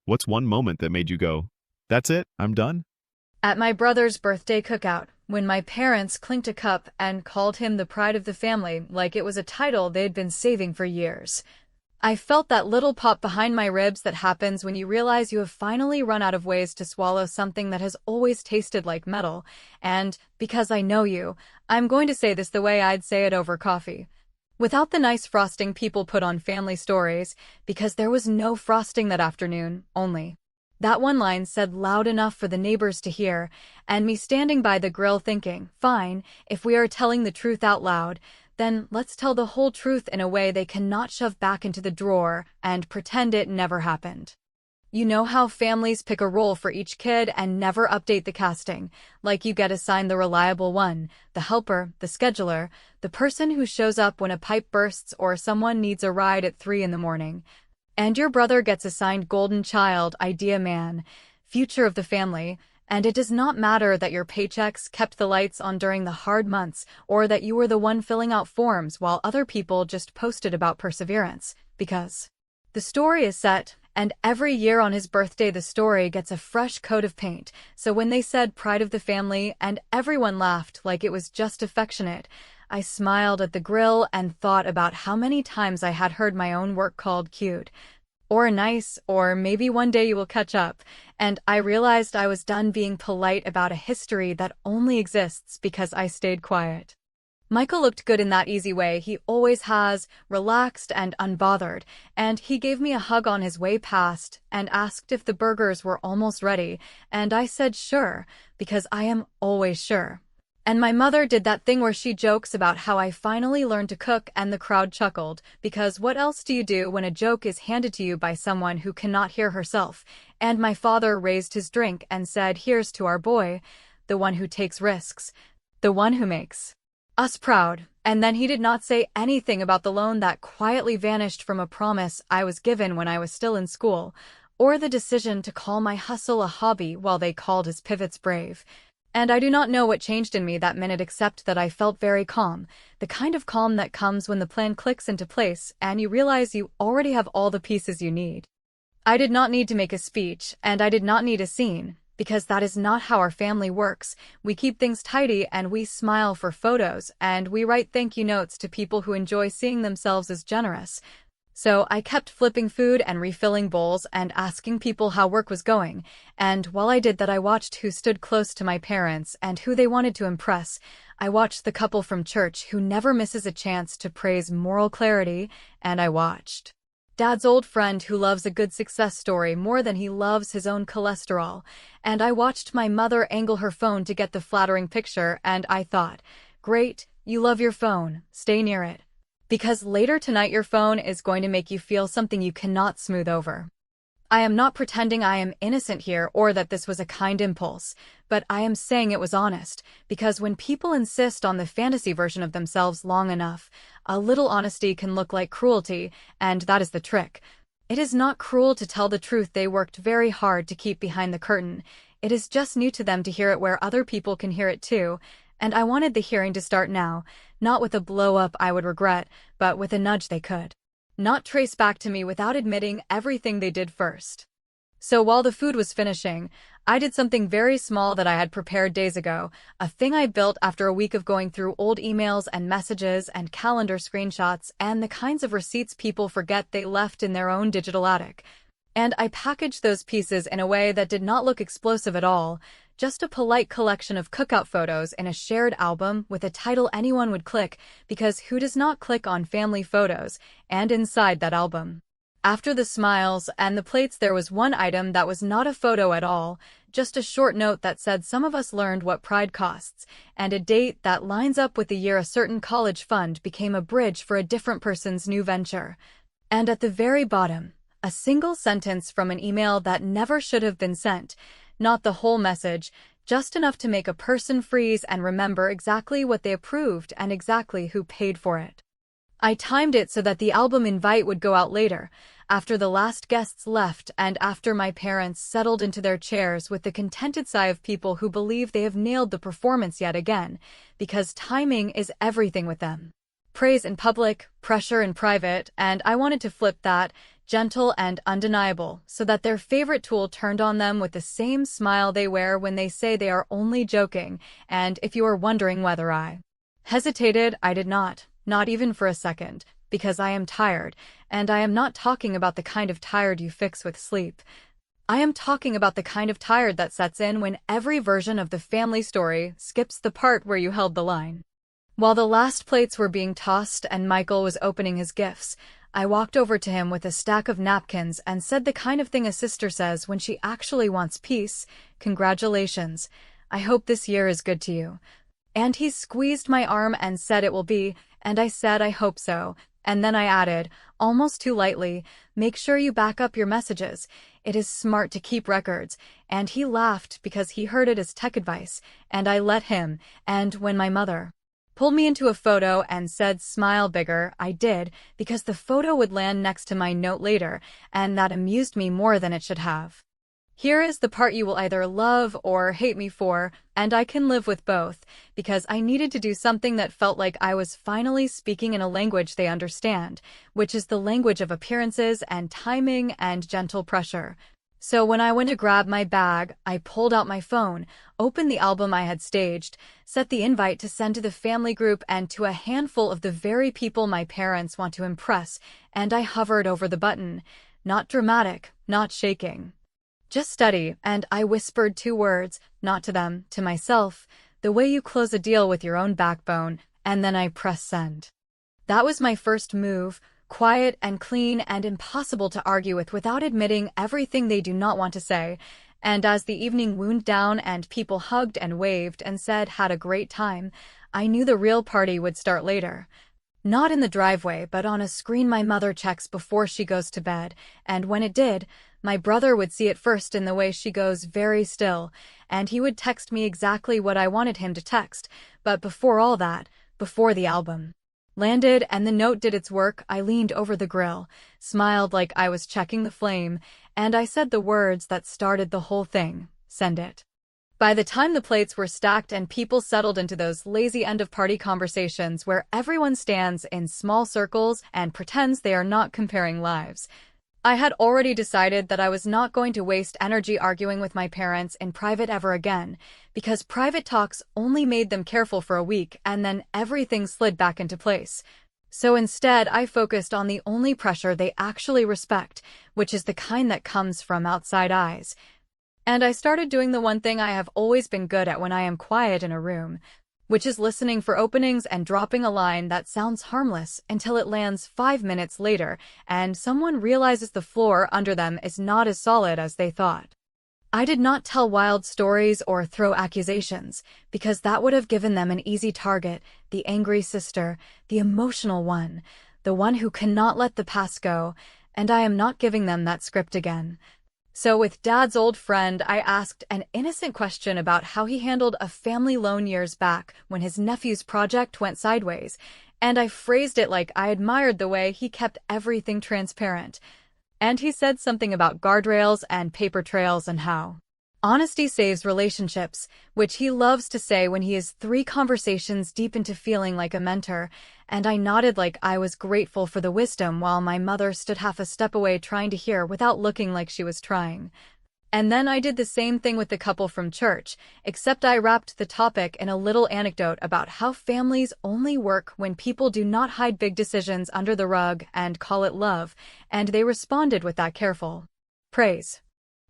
What's one moment that made you go, that's it, I'm done? At my brother's birthday cookout, when my parents clinked a cup and called him the pride of the family like it was a title they'd been saving for years. I felt that little pop behind my ribs that happens when you realize you have finally run out of ways to swallow something that has always tasted like metal, and, because I know you, I'm going to say this the way I'd say it over coffee. Without the nice frosting people put on family stories, because there was no frosting that afternoon, only. That one line said loud enough for the neighbors to hear, and me standing by the grill thinking, fine, if we are telling the truth out loud, then let's tell the whole truth in a way they cannot shove back into the drawer and pretend it never happened. You know how families pick a role for each kid and never update the casting, like you get assigned the reliable one, the helper, the scheduler, the person who shows up when a pipe bursts or someone needs a ride at 3 in the morning. And your brother gets assigned golden child, idea man, future of the family, and it does not matter that your paychecks kept the lights on during the hard months or that you were the one filling out forms while other people just posted about perseverance, because the story is set, and every year on his birthday the story gets a fresh coat of paint, so when they said pride of the family and everyone laughed like it was just affectionate, I smiled at the grill and thought about how many times I had heard my own work called cute, or nice, or maybe one day you will catch up, and I realized I was done being polite about a history that only exists because I stayed quiet. Michael looked good in that easy way he always has, relaxed and unbothered, and he gave me a hug on his way past and asked if the burgers were almost ready, and I said sure, because I am always sure. And my mother did that thing where she jokes about how I finally learned to cook and the crowd chuckled, because what else do you do when a joke is handed to you by someone who cannot hear herself? And my father raised his drink and said, here's to our boy, the one who takes risks, the one who makes us proud. And then he did not say anything about the loan that quietly vanished from a promise I was given when I was still in school, or the decision to call my hustle a hobby while they called his pivots brave. And I do not know what changed in me that minute except that I felt very calm, the kind of calm that comes when the plan clicks into place and you realize you already have all the pieces you need. I did not need to make a speech, and I did not need a scene, because that is not how our family works. We keep things tidy and we smile for photos and we write thank you notes to people who enjoy seeing themselves as generous. So I kept flipping food and refilling bowls and asking people how work was going, and while I did that I watched who stood close to my parents and who they wanted to impress. I watched the couple from church who never misses a chance to praise moral clarity, and I watched Dad's old friend who loves a good success story more than he loves his own cholesterol, and I watched my mother angle her phone to get the flattering picture, and I thought, great, you love your phone, stay near it. Because later tonight your phone is going to make you feel something you cannot smooth over. I am not pretending I am innocent here or that this was a kind impulse, but I am saying it was honest, because when people insist on the fantasy version of themselves long enough, a little honesty can look like cruelty, and that is the trick. It is not cruel to tell the truth they worked very hard to keep behind the curtain. It is just new to them to hear it where other people can hear it too. And I wanted the hearing to start now, not with a blow-up I would regret, but with a nudge they could not trace back to me without admitting everything they did first. So while the food was finishing, I did something very small that I had prepared days ago, a thing I built after a week of going through old emails and messages and calendar screenshots and the kinds of receipts people forget they left in their own digital attic. And I packaged those pieces in a way that did not look explosive at all, just a polite collection of cookout photos in a shared album with a title anyone would click, because who does not click on family photos, and inside that album, after the smiles and the plates, there was one item that was not a photo at all, just a short note that said some of us learned what pride costs, and a date that lines up with the year a certain college fund became a bridge for a different person's new venture. And at the very bottom, a single sentence from an email that never should have been sent, not the whole message, just enough to make a person freeze and remember exactly what they approved and exactly who paid for it. I timed it so that the album invite would go out later, after the last guests left and after my parents settled into their chairs with the contented sigh of people who believe they have nailed the performance yet again, because timing is everything with them. Praise in public, pressure in private, and I wanted to flip that, gentle and undeniable, so that their favorite tool turned on them with the same smile they wear when they say they are only joking. And if you are wondering whether I hesitated, I did not even for a second, because I am tired, and I am not talking about the kind of tired you fix with sleep. I am talking about the kind of tired that sets in when every version of the family story skips the part where you held the line. While the last plates were being tossed and Michael was opening his gifts, I walked over to him with a stack of napkins and said the kind of thing a sister says when she actually wants peace. "Congratulations. I hope this year is good to you." And he squeezed my arm and said it will be, and I said I hope so. And then I added, almost too lightly, "Make sure you back up your messages. It is smart to keep records." And he laughed because he heard it as tech advice, and I let him. And when my mother pulled me into a photo and said smile bigger, I did, because the photo would land next to my note later, and that amused me more than it should have. Here is the part you will either love or hate me for, and I can live with both, because I needed to do something that felt like I was finally speaking in a language they understand, which is the language of appearances and timing and gentle pressure. So when I went to grab my bag, I pulled out my phone, opened the album I had staged, set the invite to send to the family group and to a handful of the very people my parents want to impress, and I hovered over the button. Not dramatic, not shaking. Just steady, and I whispered 2 words, not to them, to myself, the way you close a deal with your own backbone, and then I pressed send. That was my first move, quiet and clean and impossible to argue with without admitting everything they do not want to say. And as the evening wound down and people hugged and waved and said had a great time, I knew the real party would start later. Not in the driveway, but on a screen my mother checks before she goes to bed, and when it did, my brother would see it first in the way she goes very still, and he would text me exactly what I wanted him to text. But before all that, before the album landed and the note did its work, I leaned over the grill, smiled like I was checking the flame, and I said the words that started the whole thing, "Send it." By the time the plates were stacked and people settled into those lazy end-of-party conversations where everyone stands in small circles and pretends they are not comparing lives, I had already decided that I was not going to waste energy arguing with my parents in private ever again, because private talks only made them careful for a week and then everything slid back into place. So instead, I focused on the only pressure they actually respect, which is the kind that comes from outside eyes. And I started doing the one thing I have always been good at when I am quiet in a room, which is listening for openings and dropping a line that sounds harmless until it lands 5 minutes later and someone realizes the floor under them is not as solid as they thought. I did not tell wild stories or throw accusations, because that would have given them an easy target, the angry sister, the emotional one, the one who cannot let the past go, and I am not giving them that script again. So with Dad's old friend, I asked an innocent question about how he handled a family loan years back when his nephew's project went sideways, and I phrased it like I admired the way he kept everything transparent. And he said something about guardrails and paper trails and how honesty saves relationships, which he loves to say when he is 3 conversations deep into feeling like a mentor, and I nodded like I was grateful for the wisdom while my mother stood half a step away trying to hear without looking like she was trying. And then I did the same thing with the couple from church, except I wrapped the topic in a little anecdote about how families only work when people do not hide big decisions under the rug and call it love, and they responded with that careful praise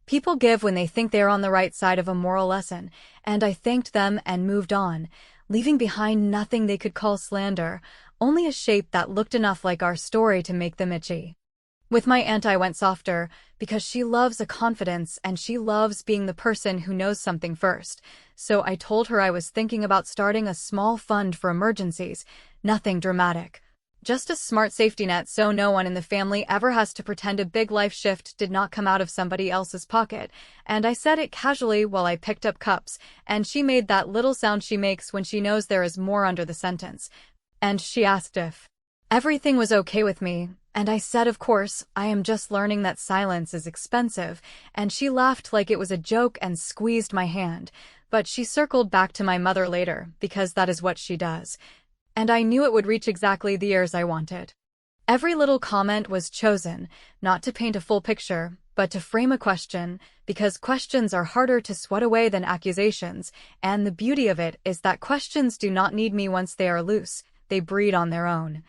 people give when they think they are on the right side of a moral lesson, and I thanked them and moved on, leaving behind nothing they could call slander, only a shape that looked enough like our story to make them itchy. With my aunt I went softer, because she loves a confidence and she loves being the person who knows something first, so I told her I was thinking about starting a small fund for emergencies, nothing dramatic. Just a smart safety net so no one in the family ever has to pretend a big life shift did not come out of somebody else's pocket, and I said it casually while I picked up cups, and she made that little sound she makes when she knows there is more under the sentence. And she asked if everything was okay with me, and I said of course, I am just learning that silence is expensive, and she laughed like it was a joke and squeezed my hand, but she circled back to my mother later, because that is what she does. And I knew it would reach exactly the ears I wanted. Every little comment was chosen, not to paint a full picture, but to frame a question, because questions are harder to swat away than accusations, and the beauty of it is that questions do not need me once they are loose, they breed on their own.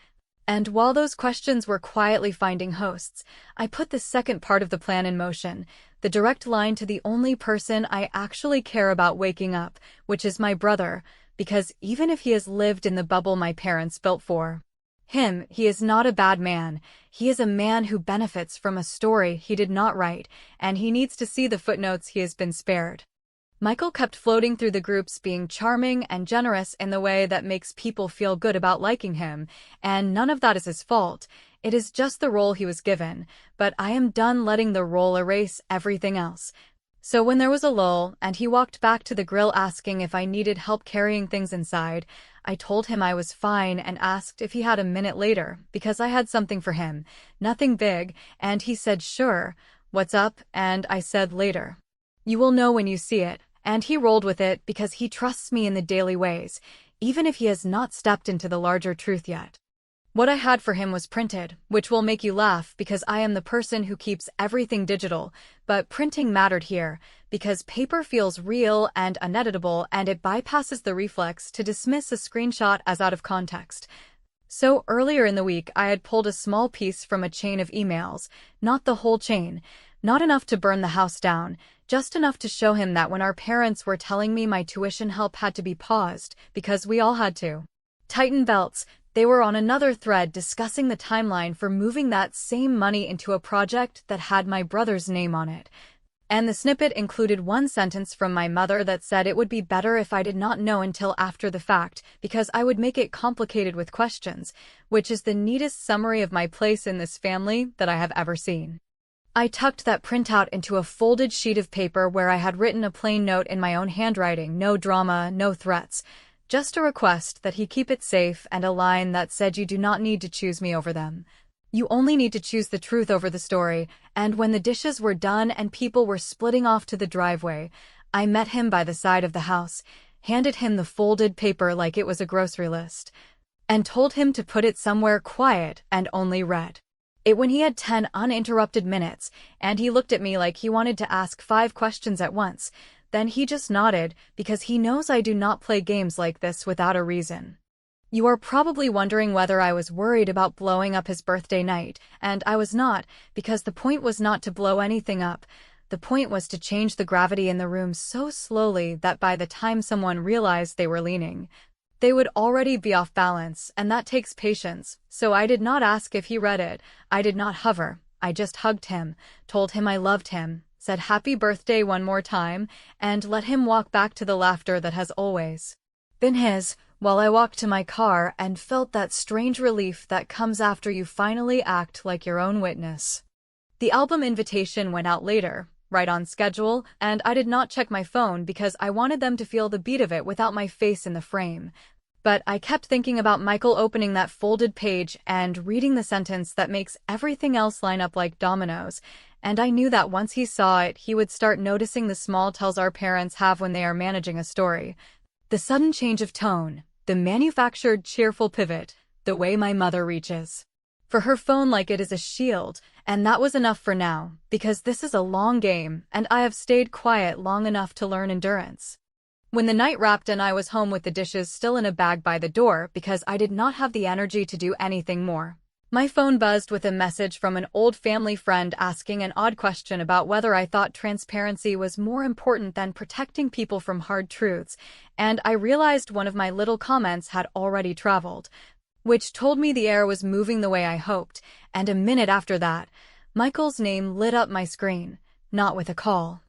And while those questions were quietly finding hosts, I put the second part of the plan in motion, the direct line to the only person I actually care about waking up, which is my brother, because even if he has lived in the bubble my parents built for him, he is not a bad man. He is a man who benefits from a story he did not write, and he needs to see the footnotes he has been spared. Michael kept floating through the groups being charming and generous in the way that makes people feel good about liking him, and none of that is his fault. It is just the role he was given, but I am done letting the role erase everything else. So when there was a lull, and he walked back to the grill asking if I needed help carrying things inside, I told him I was fine and asked if he had a minute later, because I had something for him, nothing big, and he said sure, what's up, and I said later. You will know when you see it. And he rolled with it because he trusts me in the daily ways, even if he has not stepped into the larger truth yet. What I had for him was printed, which will make you laugh because I am the person who keeps everything digital, but printing mattered here because paper feels real and uneditable and it bypasses the reflex to dismiss a screenshot as out of context. So earlier in the week I had pulled a small piece from a chain of emails, not the whole chain, not enough to burn the house down, just enough to show him that when our parents were telling me my tuition help had to be paused, because we all had to tighten belts, they were on another thread discussing the timeline for moving that same money into a project that had my brother's name on it. And the snippet included one sentence from my mother that said it would be better if I did not know until after the fact, because I would make it complicated with questions, which is the neatest summary of my place in this family that I have ever seen. I tucked that printout into a folded sheet of paper where I had written a plain note in my own handwriting, no drama, no threats, just a request that he keep it safe and a line that said you do not need to choose me over them. You only need to choose the truth over the story, and when the dishes were done and people were splitting off to the driveway, I met him by the side of the house, handed him the folded paper like it was a grocery list, and told him to put it somewhere quiet and only read it when he had 10 uninterrupted minutes, and he looked at me like he wanted to ask 5 questions at once. Then he just nodded, because he knows I do not play games like this without a reason. You are probably wondering whether I was worried about blowing up his birthday night, and I was not, because the point was not to blow anything up. The point was to change the gravity in the room so slowly that by the time someone realized they were leaning, they would already be off balance, and that takes patience. So I did not ask if he read it. I did not hover. I just hugged him, told him I loved him, said happy birthday one more time, and let him walk back to the laughter that has always been his, while I walked to my car and felt that strange relief that comes after you finally act like your own witness. The album invitation went out later, right on schedule, and I did not check my phone because I wanted them to feel the beat of it without my face in the frame. But I kept thinking about Michael opening that folded page and reading the sentence that makes everything else line up like dominoes, and I knew that once he saw it, he would start noticing the small tells our parents have when they are managing a story. The sudden change of tone, the manufactured cheerful pivot, the way my mother reaches for her phone like it is a shield, and that was enough for now, because this is a long game, and I have stayed quiet long enough to learn endurance. When the night wrapped and I was home with the dishes still in a bag by the door because I did not have the energy to do anything more, my phone buzzed with a message from an old family friend asking an odd question about whether I thought transparency was more important than protecting people from hard truths, and I realized one of my little comments had already traveled, which told me the air was moving the way I hoped, and a minute after that, Michael's name lit up my screen, not with a call.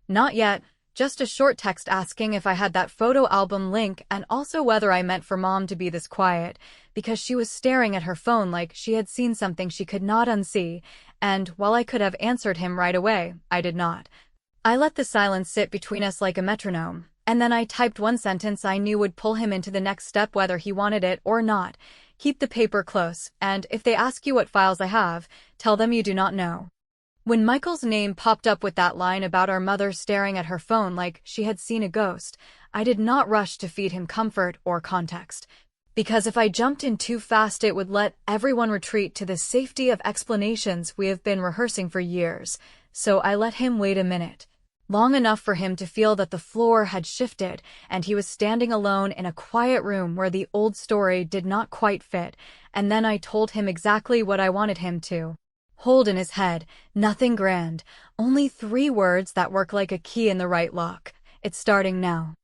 Not yet, just a short text asking if I had that photo album link and also whether I meant for Mom to be this quiet, because she was staring at her phone like she had seen something she could not unsee, and while I could have answered him right away, I did not. I let the silence sit between us like a metronome, and then I typed one sentence I knew would pull him into the next step whether he wanted it or not. Keep the paper close, and if they ask you what files I have, tell them you do not know. When Michael's name popped up with that line about our mother staring at her phone like she had seen a ghost, I did not rush to feed him comfort or context. Because if I jumped in too fast, it would let everyone retreat to the safety of explanations we have been rehearsing for years. So I let him wait a minute, long enough for him to feel that the floor had shifted and he was standing alone in a quiet room where the old story did not quite fit, and then I told him exactly what I wanted him to hold in his head. Nothing grand, only 3 words that work like a key in the right lock. It's starting now.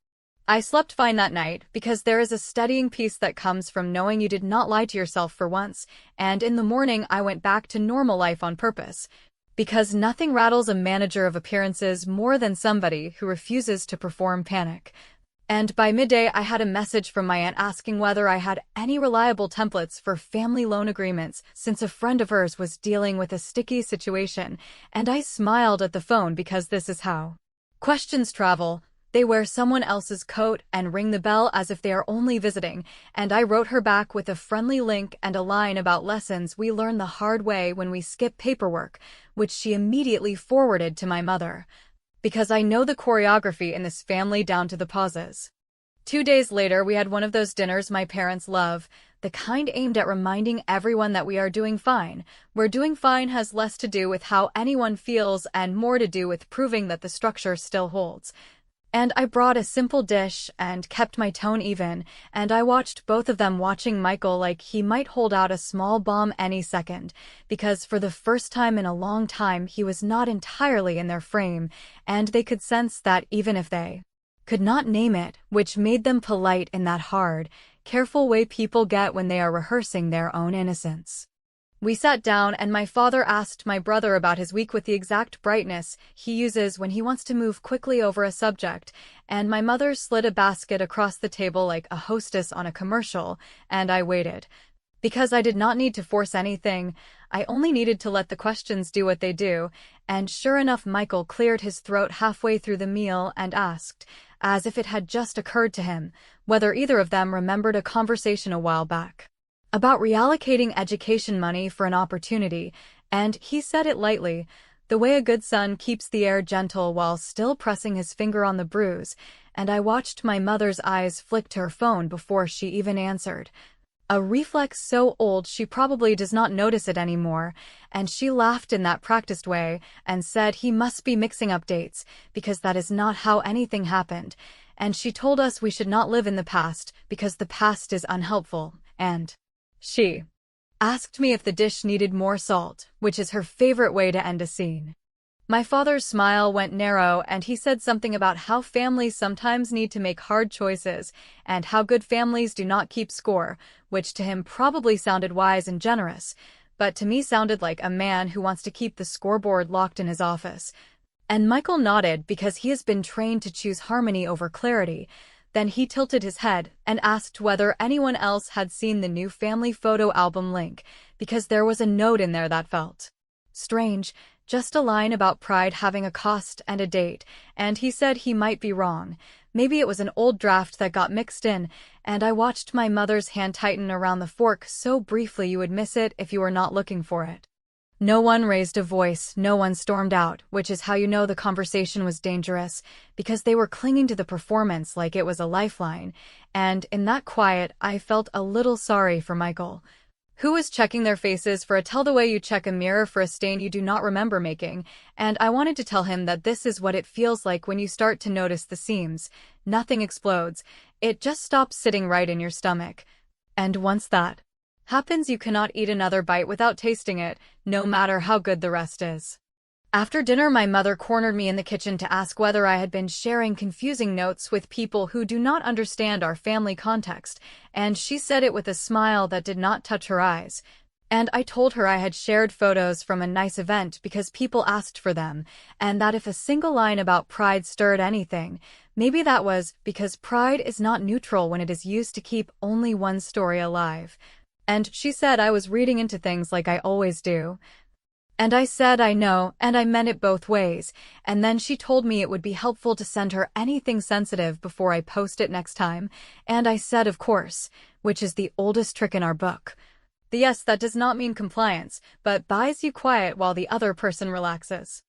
I slept fine that night because there is a steadying peace that comes from knowing you did not lie to yourself for once, and in the morning I went back to normal life on purpose. Because nothing rattles a manager of appearances more than somebody who refuses to perform panic. And by midday I had a message from my aunt asking whether I had any reliable templates for family loan agreements since a friend of hers was dealing with a sticky situation, and I smiled at the phone because this is how questions travel. They wear someone else's coat and ring the bell as if they are only visiting, and I wrote her back with a friendly link and a line about lessons we learn the hard way when we skip paperwork, which she immediately forwarded to my mother. Because I know the choreography in this family down to the pauses. 2 days later, we had one of those dinners my parents love, the kind aimed at reminding everyone that we are doing fine, where doing fine has less to do with how anyone feels and more to do with proving that the structure still holds. And I brought a simple dish and kept my tone even, and I watched both of them watching Michael like he might hold out a small bomb any second, because for the first time in a long time he was not entirely in their frame, and they could sense that even if they could not name it, which made them polite in that hard, careful way people get when they are rehearsing their own innocence. We sat down and my father asked my brother about his week with the exact brightness he uses when he wants to move quickly over a subject, and my mother slid a basket across the table like a hostess on a commercial, and I waited. Because I did not need to force anything, I only needed to let the questions do what they do, and sure enough Michael cleared his throat halfway through the meal and asked, as if it had just occurred to him, whether either of them remembered a conversation a while back about reallocating education money for an opportunity, and he said it lightly, the way a good son keeps the air gentle while still pressing his finger on the bruise, and I watched my mother's eyes flick to her phone before she even answered. A reflex so old she probably does not notice it anymore, and she laughed in that practiced way and said he must be mixing up dates, because that is not how anything happened, and she told us we should not live in the past because the past is unhelpful, and she asked me if the dish needed more salt, which is her favorite way to end a scene. My father's smile went narrow and he said something about how families sometimes need to make hard choices and how good families do not keep score, which to him probably sounded wise and generous, but to me sounded like a man who wants to keep the scoreboard locked in his office. And Michael nodded because he has been trained to choose harmony over clarity. Then he tilted his head and asked whether anyone else had seen the new family photo album link, because there was a note in there that felt strange, just a line about pride having a cost and a date, and he said he might be wrong. Maybe it was an old draft that got mixed in, and I watched my mother's hand tighten around the fork so briefly you would miss it if you were not looking for it. No one raised a voice, no one stormed out, which is how you know the conversation was dangerous, because they were clinging to the performance like it was a lifeline, and in that quiet I felt a little sorry for Michael, who was checking their faces for a tell the way you check a mirror for a stain you do not remember making, and I wanted to tell him that this is what it feels like when you start to notice the seams. Nothing explodes, it just stops sitting right in your stomach. And once that happens, you cannot eat another bite without tasting it, no matter how good the rest is. After dinner, my mother cornered me in the kitchen to ask whether I had been sharing confusing notes with people who do not understand our family context, and she said it with a smile that did not touch her eyes. And I told her I had shared photos from a nice event because people asked for them, and that if a single line about pride stirred anything, maybe that was because pride is not neutral when it is used to keep only one story alive. And she said I was reading into things like I always do. And I said I know, and I meant it both ways, and then she told me it would be helpful to send her anything sensitive before I post it next time, and I said of course, which is the oldest trick in our book. The yes, that does not mean compliance, but buys you quiet while the other person relaxes.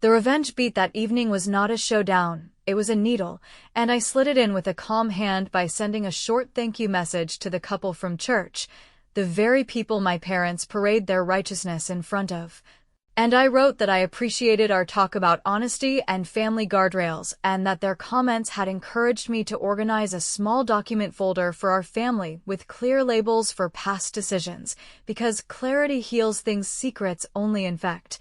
The revenge beat that evening was not a showdown, it was a needle, and I slid it in with a calm hand by sending a short thank you message to the couple from church, the very people my parents parade their righteousness in front of. And I wrote that I appreciated our talk about honesty and family guardrails, and that their comments had encouraged me to organize a small document folder for our family with clear labels for past decisions, because clarity heals things secrets only infect.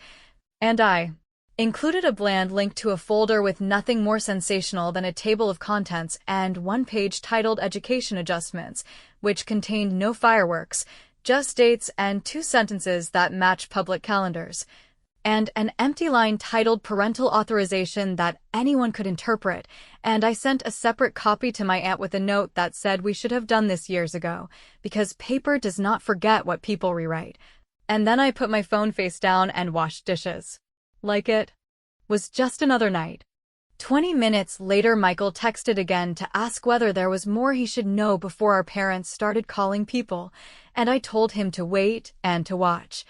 And I included a bland link to a folder with nothing more sensational than a table of contents and one page titled Education Adjustments, which contained no fireworks, just dates and 2 sentences that match public calendars, and an empty line titled Parental Authorization that anyone could interpret, and I sent a separate copy to my aunt with a note that said we should have done this years ago, because paper does not forget what people rewrite. And then I put my phone face down and washed dishes. Like it was just another night. 20 minutes later, Michael texted again to ask whether there was more he should know before our parents started calling people, and I told him to wait and to watch.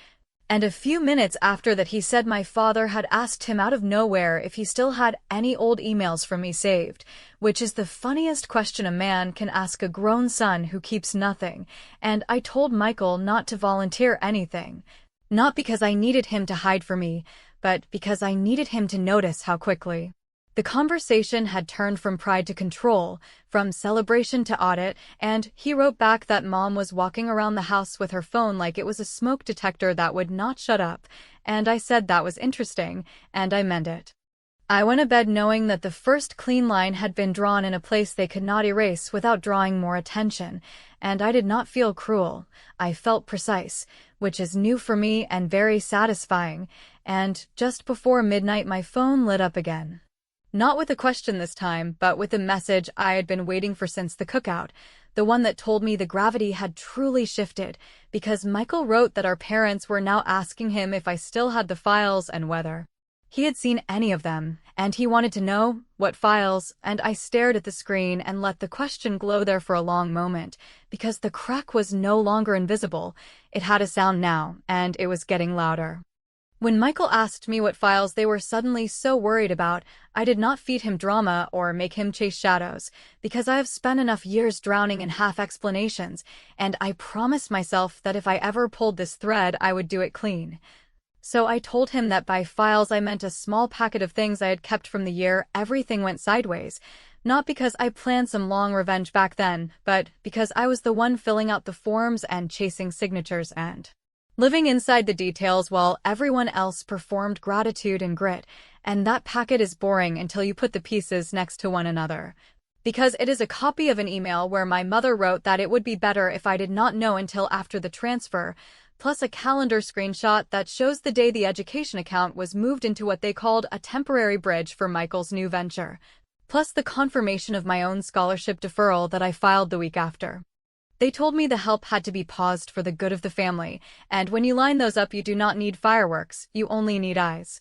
And a few minutes after that, he said my father had asked him out of nowhere if he still had any old emails from me saved, which is the funniest question a man can ask a grown son who keeps nothing, and I told Michael not to volunteer anything. Not because I needed him to hide from me, but because I needed him to notice how quickly. The conversation had turned from pride to control, from celebration to audit, and he wrote back that Mom was walking around the house with her phone like it was a smoke detector that would not shut up, and I said that was interesting, and I meant it. I went to bed knowing that the first clean line had been drawn in a place they could not erase without drawing more attention, and I did not feel cruel. I felt precise, which is new for me and very satisfying, and just before midnight my phone lit up again. Not with a question this time, but with a message I had been waiting for since the cookout, the one that told me the gravity had truly shifted, because Michael wrote that our parents were now asking him if I still had the files and whether he had seen any of them, and he wanted to know what files, and I stared at the screen and let the question glow there for a long moment, because the crack was no longer invisible. It had a sound now, and it was getting louder. When Michael asked me what files they were suddenly so worried about, I did not feed him drama or make him chase shadows, because I have spent enough years drowning in half-explanations, and I promised myself that if I ever pulled this thread, I would do it clean. So I told him that by files I meant a small packet of things I had kept from the year everything went sideways, not because I planned some long revenge back then, but because I was the one filling out the forms and chasing signatures and living inside the details while everyone else performed gratitude and grit, and that packet is boring until you put the pieces next to one another. Because it is a copy of an email where my mother wrote that it would be better if I did not know until after the transfer, plus a calendar screenshot that shows the day the education account was moved into what they called a temporary bridge for Michael's new venture, plus the confirmation of my own scholarship deferral that I filed the week after. They told me the help had to be paused for the good of the family, and when you line those up you do not need fireworks, you only need eyes.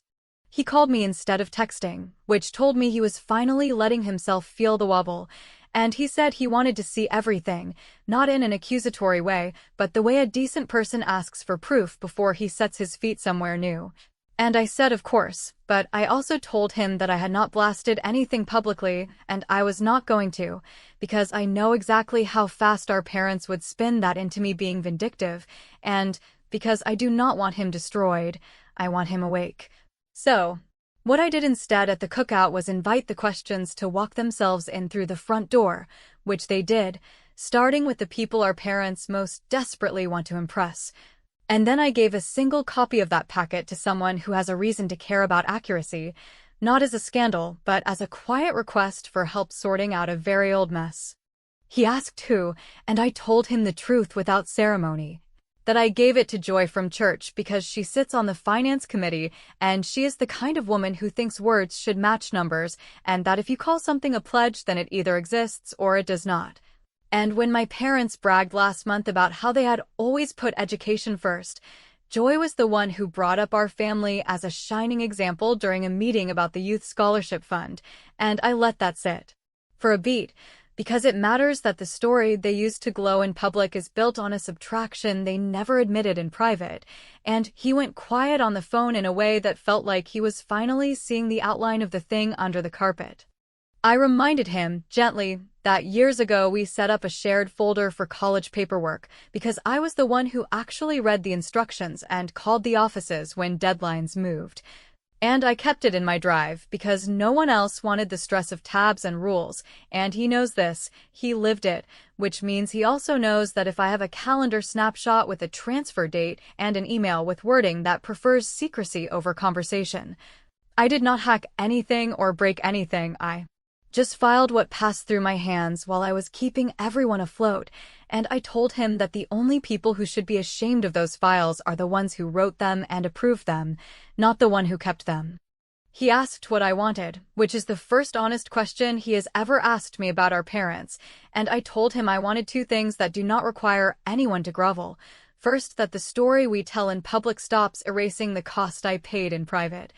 He called me instead of texting, which told me he was finally letting himself feel the wobble, and he said he wanted to see everything, not in an accusatory way, but the way a decent person asks for proof before he sets his feet somewhere new. And I said of course, but I also told him that I had not blasted anything publicly, and I was not going to, because I know exactly how fast our parents would spin that into me being vindictive, and because I do not want him destroyed, I want him awake. So, what I did instead at the cookout was invite the questions to walk themselves in through the front door, which they did, starting with the people our parents most desperately want to impress. And then I gave a single copy of that packet to someone who has a reason to care about accuracy, not as a scandal, but as a quiet request for help sorting out a very old mess. He asked who, and I told him the truth without ceremony. That I gave it to Joy from church because she sits on the finance committee, and she is the kind of woman who thinks words should match numbers, and that if you call something a pledge, then it either exists or it does not. And when my parents bragged last month about how they had always put education first, Joy was the one who brought up our family as a shining example during a meeting about the Youth Scholarship Fund, and I let that sit for a beat, Because it matters that the story they used to glow in public is built on a subtraction they never admitted in private, and he went quiet on the phone in a way that felt like he was finally seeing the outline of the thing under the carpet. I reminded him, gently, that years ago we set up a shared folder for college paperwork because I was the one who actually read the instructions and called the offices when deadlines moved. And I kept it in my drive because no one else wanted the stress of tabs and rules, and he knows this, he lived it, which means he also knows that if I have a calendar snapshot with a transfer date and an email with wording that prefers secrecy over conversation. I did not hack anything or break anything, I just filed what passed through my hands while I was keeping everyone afloat, and I told him that the only people who should be ashamed of those files are the ones who wrote them and approved them, not the one who kept them. He asked what I wanted, which is the first honest question he has ever asked me about our parents, and I told him I wanted two things that do not require anyone to grovel. First, that the story we tell in public stops erasing the cost I paid in private.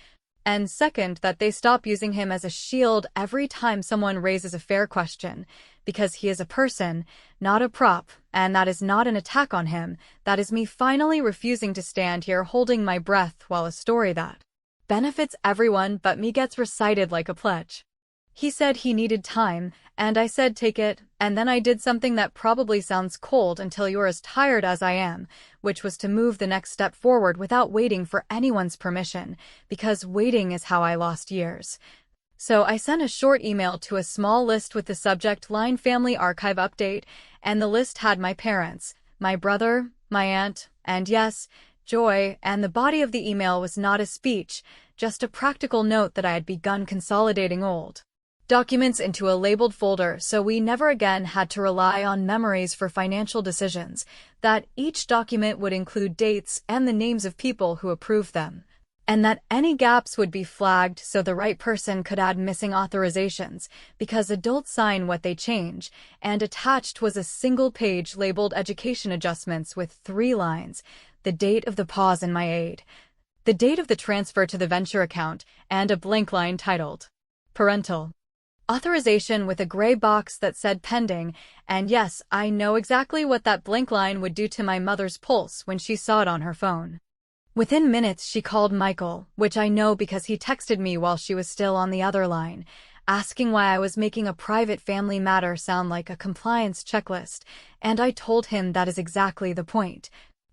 And second, that they stop using him as a shield every time someone raises a fair question, because he is a person, not a prop, and that is not an attack on him, that is me finally refusing to stand here holding my breath while a story that benefits everyone but me gets recited like a pledge. He said he needed time, and I said take it, and then I did something that probably sounds cold until you're as tired as I am, which was to move the next step forward without waiting for anyone's permission, because waiting is how I lost years. So I sent a short email to a small list with the subject line Family Archive Update, and the list had my parents, my brother, my aunt, and yes, Joy, and the body of the email was not a speech, just a practical note that I had begun consolidating old documents into a labeled folder so we never again had to rely on memories for financial decisions, that each document would include dates and the names of people who approved them, and that any gaps would be flagged so the right person could add missing authorizations, because adults sign what they change, and attached was a single page labeled Education Adjustments with 3 lines, the date of the pause in my aid, the date of the transfer to the venture account, and a blank line titled Parental Authorization with a gray box that said pending, and yes, I know exactly what that blank line would do to my mother's pulse when she saw it on her phone. Within minutes she called Michael, which I know because he texted me while she was still on the other line, asking why I was making a private family matter sound like a compliance checklist, and I told him that is exactly the point.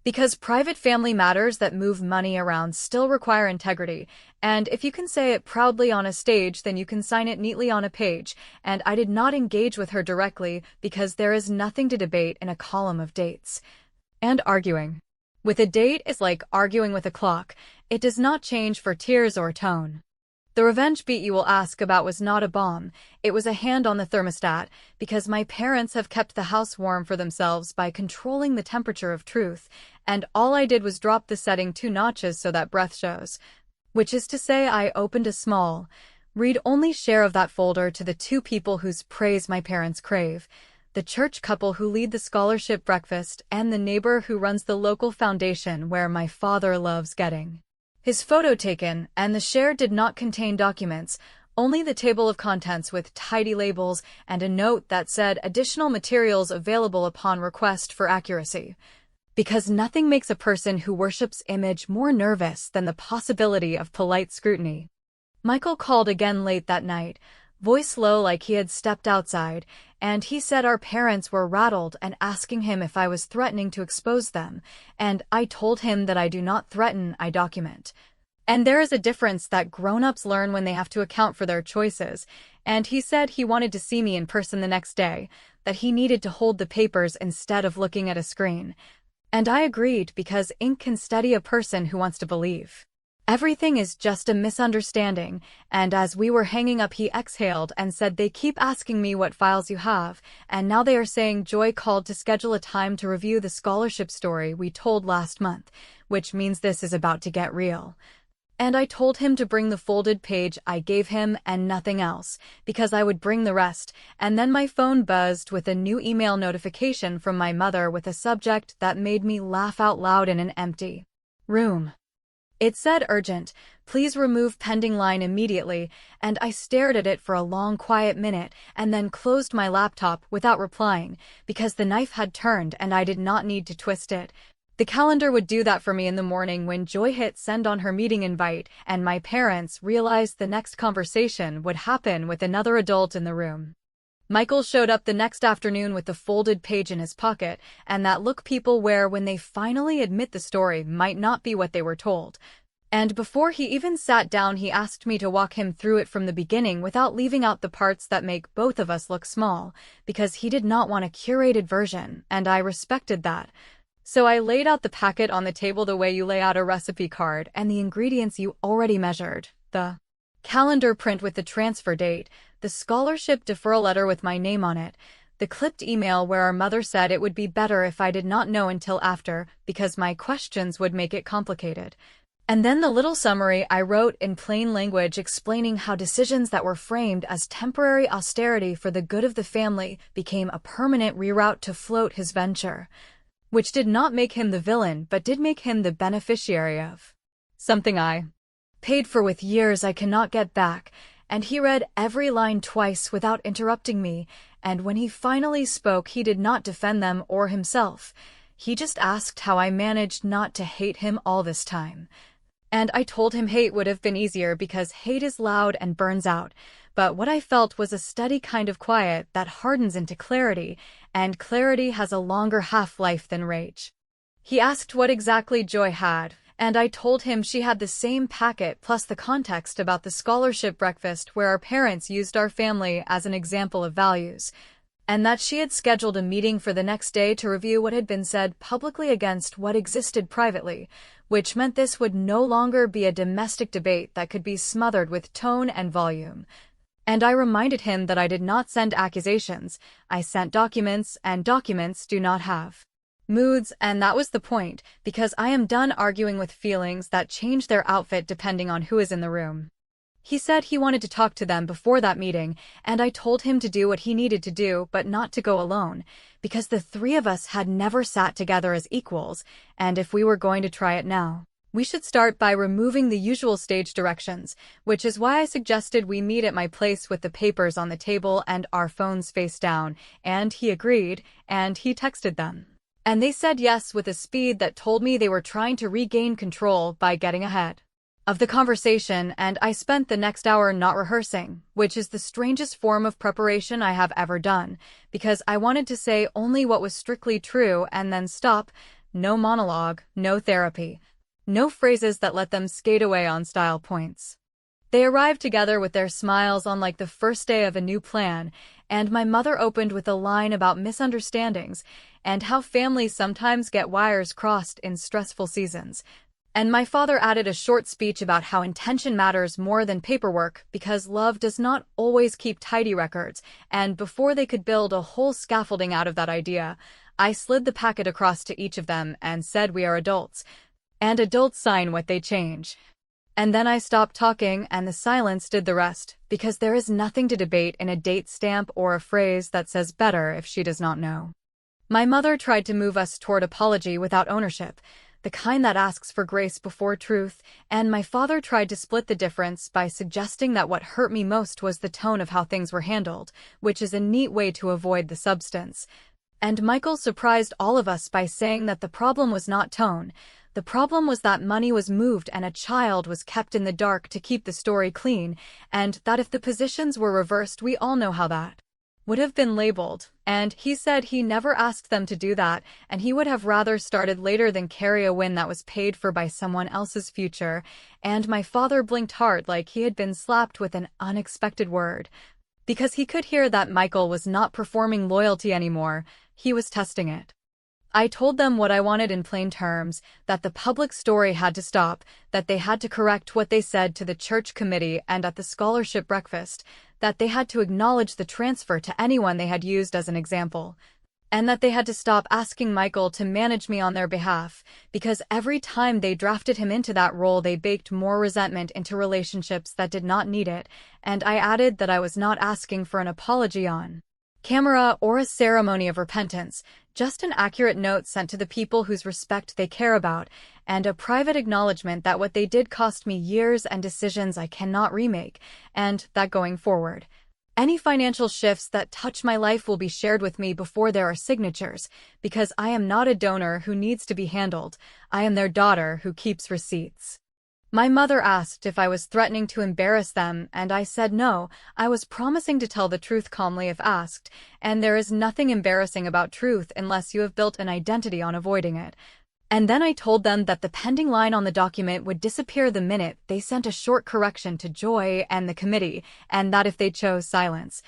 Because private family matters that move money around still require integrity, and if you can say it proudly on a stage, then you can sign it neatly on a page, and I did not engage with her directly because there is nothing to debate in a column of dates. And arguing with a date is like arguing with a clock, it does not change for tears or tone. The revenge beat you will ask about was not a bomb, it was a hand on the thermostat, because my parents have kept the house warm for themselves by controlling the temperature of truth, and all I did was drop the setting 2 notches so that breath shows. Which is to say I opened a small, read-only share of that folder to the 2 people whose praise my parents crave, the church couple who lead the scholarship breakfast and the neighbor who runs the local foundation where my father loves getting his photo taken, and the share did not contain documents, only the table of contents with tidy labels and a note that said additional materials available upon request for accuracy. Because nothing makes a person who worships image more nervous than the possibility of polite scrutiny. Michael called again late that night, voice low like he had stepped outside, and he said our parents were rattled and asking him if I was threatening to expose them, and I told him that I do not threaten, I document. And there is a difference that grown-ups learn when they have to account for their choices, and he said he wanted to see me in person the next day, that he needed to hold the papers instead of looking at a screen. And I agreed because ink can steady a person who wants to believe everything is just a misunderstanding, and as we were hanging up he exhaled and said they keep asking me what files you have, and now they are saying Joy called to schedule a time to review the scholarship story we told last month, which means this is about to get real. And I told him to bring the folded page I gave him and nothing else, because I would bring the rest, and then my phone buzzed with a new email notification from my mother with a subject that made me laugh out loud in an empty room. It said urgent, please remove pending line immediately, and I stared at it for a long quiet minute and then closed my laptop without replying because the knife had turned and I did not need to twist it. The calendar would do that for me in the morning when Joy hit send on her meeting invite and my parents realized the next conversation would happen with another adult in the room. Michael showed up the next afternoon with the folded page in his pocket, and that look people wear when they finally admit the story might not be what they were told. And before he even sat down, he asked me to walk him through it from the beginning without leaving out the parts that make both of us look small, because he did not want a curated version, and I respected that. So I laid out the packet on the table the way you lay out a recipe card and the ingredients you already measured. The calendar print with the transfer date, the scholarship deferral letter with my name on it, the clipped email where our mother said it would be better if I did not know until after because my questions would make it complicated. And then the little summary I wrote in plain language explaining how decisions that were framed as temporary austerity for the good of the family became a permanent reroute to float his venture, which did not make him the villain but did make him the beneficiary of something I paid for with years I cannot get back. And he read every line twice without interrupting me, and when he finally spoke he did not defend them or himself. He just asked how I managed not to hate him all this time. And I told him hate would have been easier because hate is loud and burns out, but what I felt was a steady kind of quiet that hardens into clarity, and clarity has a longer half-life than rage. He asked what exactly Joy had, and I told him she had the same packet plus the context about the scholarship breakfast where our parents used our family as an example of values, and that she had scheduled a meeting for the next day to review what had been said publicly against what existed privately, which meant this would no longer be a domestic debate that could be smothered with tone and volume. And I reminded him that I did not send accusations, I sent documents, and documents do not have moods, and that was the point, because I am done arguing with feelings that change their outfit depending on who is in the room. He said he wanted to talk to them before that meeting, and I told him to do what he needed to do but not to go alone, because the three of us had never sat together as equals, and if we were going to try it now, we should start by removing the usual stage directions, which is why I suggested we meet at my place with the papers on the table and our phones face down, and he agreed, and he texted them. And they said yes with a speed that told me they were trying to regain control by getting ahead of the conversation, and I spent the next hour not rehearsing, which is the strangest form of preparation I have ever done, because I wanted to say only what was strictly true and then stop. No monologue, no therapy, no phrases that let them skate away on style points. They arrived together with their smiles on like the first day of a new plan, and my mother opened with a line about misunderstandings and how families sometimes get wires crossed in stressful seasons. And my father added a short speech about how intention matters more than paperwork because love does not always keep tidy records, and before they could build a whole scaffolding out of that idea, I slid the packet across to each of them and said we are adults, and adults sign what they change. And then I stopped talking and the silence did the rest, because there is nothing to debate in a date stamp or a phrase that says better if she does not know. My mother tried to move us toward apology without ownership, the kind that asks for grace before truth, and my father tried to split the difference by suggesting that what hurt me most was the tone of how things were handled, which is a neat way to avoid the substance. And Michael surprised all of us by saying that the problem was not tone. The problem was that money was moved and a child was kept in the dark to keep the story clean, and that if the positions were reversed, we all know how that would have been labeled. And he said he never asked them to do that, and he would have rather started later than carry a win that was paid for by someone else's future. And my father blinked hard like he had been slapped with an unexpected word, because he could hear that Michael was not performing loyalty anymore, he was testing it. I told them what I wanted in plain terms, that the public story had to stop, that they had to correct what they said to the church committee and at the scholarship breakfast, that they had to acknowledge the transfer to anyone they had used as an example, and that they had to stop asking Michael to manage me on their behalf, because every time they drafted him into that role they baked more resentment into relationships that did not need it, and I added that I was not asking for an apology on camera, or a ceremony of repentance, just an accurate note sent to the people whose respect they care about, and a private acknowledgement that what they did cost me years and decisions I cannot remake, and that going forward, any financial shifts that touch my life will be shared with me before there are signatures, because I am not a donor who needs to be handled. I am their daughter who keeps receipts. My mother asked if I was threatening to embarrass them, and I said no, I was promising to tell the truth calmly if asked, and there is nothing embarrassing about truth unless you have built an identity on avoiding it. And then I told them that the pending line on the document would disappear the minute they sent a short correction to Joy and the committee, and that if they chose silence,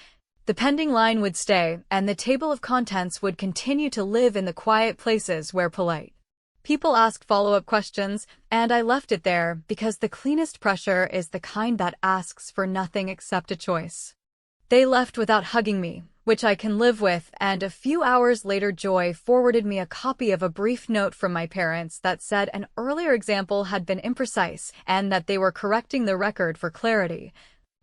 the pending line would stay, and the table of contents would continue to live in the quiet places where polite people ask follow-up questions, and I left it there because the cleanest pressure is the kind that asks for nothing except a choice. They left without hugging me, which I can live with, and a few hours later Joy forwarded me a copy of a brief note from my parents that said an earlier example had been imprecise and that they were correcting the record for clarity.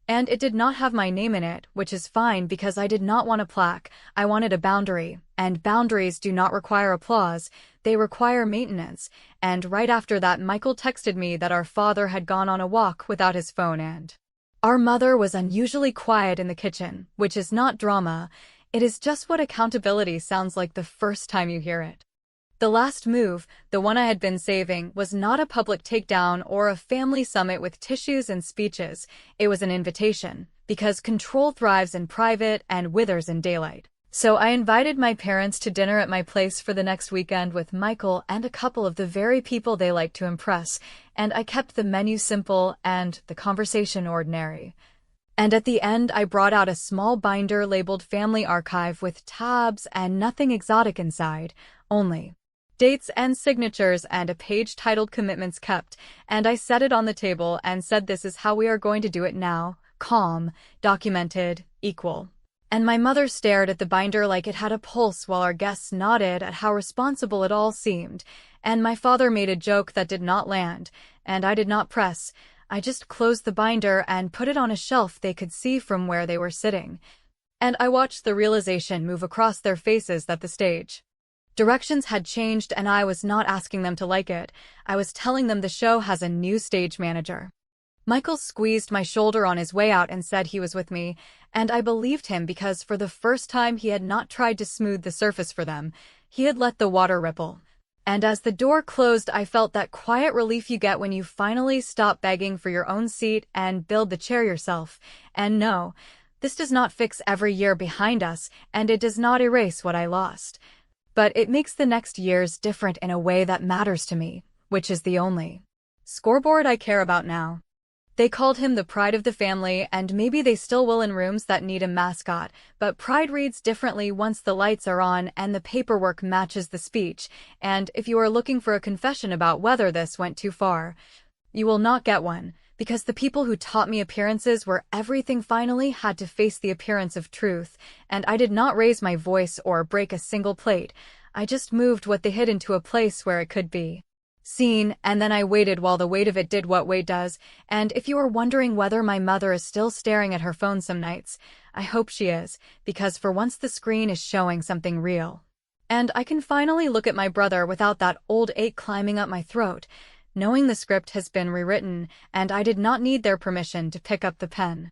And it did not have my name in it, which is fine because I did not want a plaque, I wanted a boundary, and boundaries do not require applause, they require maintenance, and right after that Michael texted me that our father had gone on a walk without his phone and our mother was unusually quiet in the kitchen, which is not drama, it is just what accountability sounds like the first time you hear it. The last move, the one I had been saving, was not a public takedown or a family summit with tissues and speeches. It was an invitation, because control thrives in private and withers in daylight. So I invited my parents to dinner at my place for the next weekend with Michael and a couple of the very people they like to impress, and I kept the menu simple and the conversation ordinary. And at the end, I brought out a small binder labeled Family Archive with tabs and nothing exotic inside, only dates and signatures and a page titled Commitments Kept, and I set it on the table and said this is how we are going to do it now, calm, documented, equal. And my mother stared at the binder like it had a pulse while our guests nodded at how responsible it all seemed, and my father made a joke that did not land, and I did not press. I just closed the binder and put it on a shelf they could see from where they were sitting. And I watched the realization move across their faces that the stage directions had changed and I was not asking them to like it. I was telling them the show has a new stage manager. Michael squeezed my shoulder on his way out and said he was with me, and I believed him because for the first time he had not tried to smooth the surface for them. He had let the water ripple. And as the door closed, I felt that quiet relief you get when you finally stop begging for your own seat and build the chair yourself. And no, this does not fix every year behind us, and it does not erase what I lost. But it makes the next years different in a way that matters to me, which is the only scoreboard I care about now. They called him the pride of the family, and maybe they still will in rooms that need a mascot, but pride reads differently once the lights are on and the paperwork matches the speech, and if you are looking for a confession about whether this went too far, you will not get one, because the people who taught me appearances where everything finally had to face the appearance of truth, and I did not raise my voice or break a single plate, I just moved what they hid into a place where it could be seen, and then I waited while the weight of it did what weight does, and if you are wondering whether my mother is still staring at her phone some nights, I hope she is, because for once the screen is showing something real. And I can finally look at my brother without that old ache climbing up my throat, knowing the script has been rewritten, and I did not need their permission to pick up the pen.